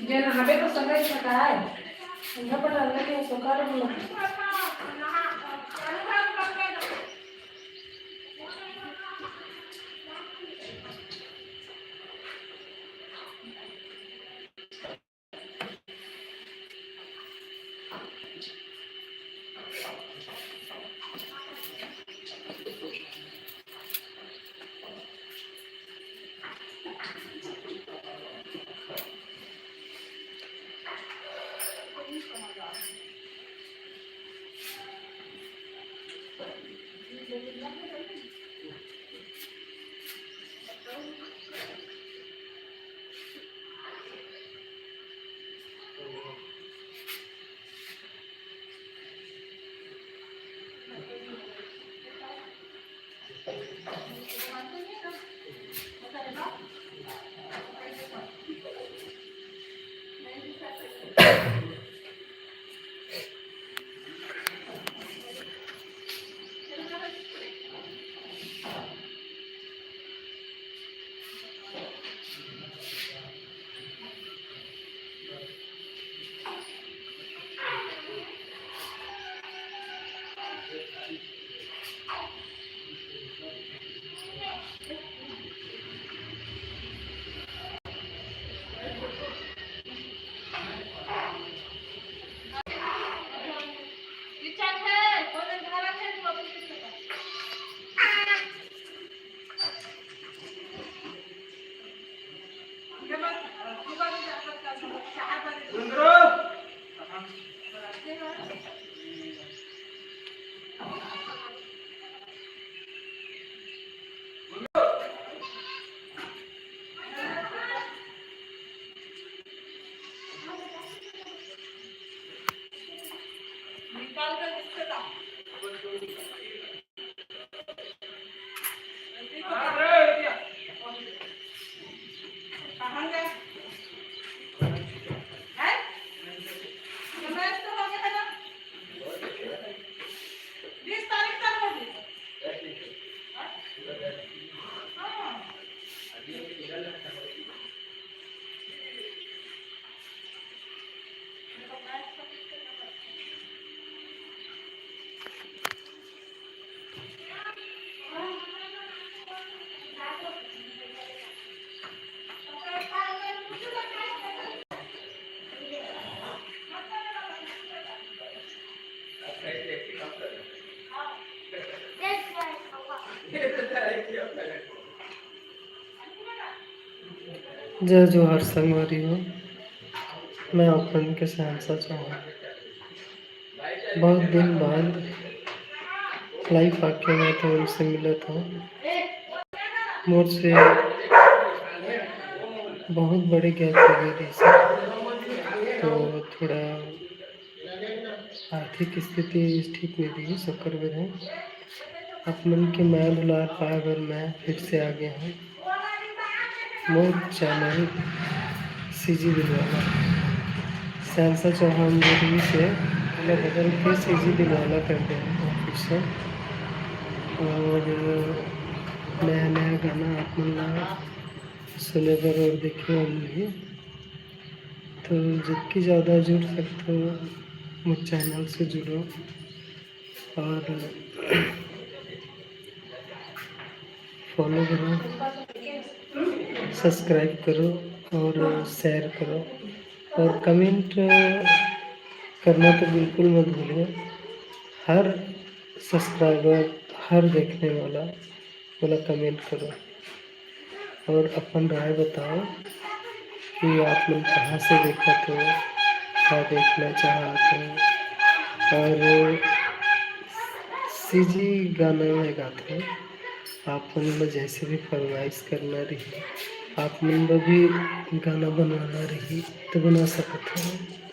ये ना हमें तो समय पता है यहाँ पर डालने के सुखार बोलो जय जोहार संगवारी हो। मैं अपन के सहनसा चौहान बहुत दिन बाद लाइफ आके मैं तो उनसे मिला था। मुझसे बहुत बड़े गैप हो गए रही से, तो थोड़ा आर्थिक स्थिति ठीक नहीं रही शक्कर में है। अपन के मैं दुलार पाए और मैं फिर से आ गया हूँ। मोर चैनल सीजी दिलवाला सहनसा चौहान देवी से बदल के सीजी दिलवाला कर दिया फिर से। और नया नया गाना आप सुने बर और देखे होंगे, तो जितनी ज़्यादा जुड़ सकते हो मुझ चैनल से जुड़ो और फॉलो करो, सब्सक्राइब करो और शेयर करो और कमेंट करना तो बिल्कुल मत भूलो। हर सब्सक्राइबर, हर देखने वाला बोला कमेंट करो और अपन राय बताओ कि आप लोग कहाँ से देखा तो क्या देखना चाहते हो। और सीजी गाना में गाते हैं, आप मन जैसे भी फरमाइश करना रही, आप मन भी गाना बनाना रही तो बना सकते हो।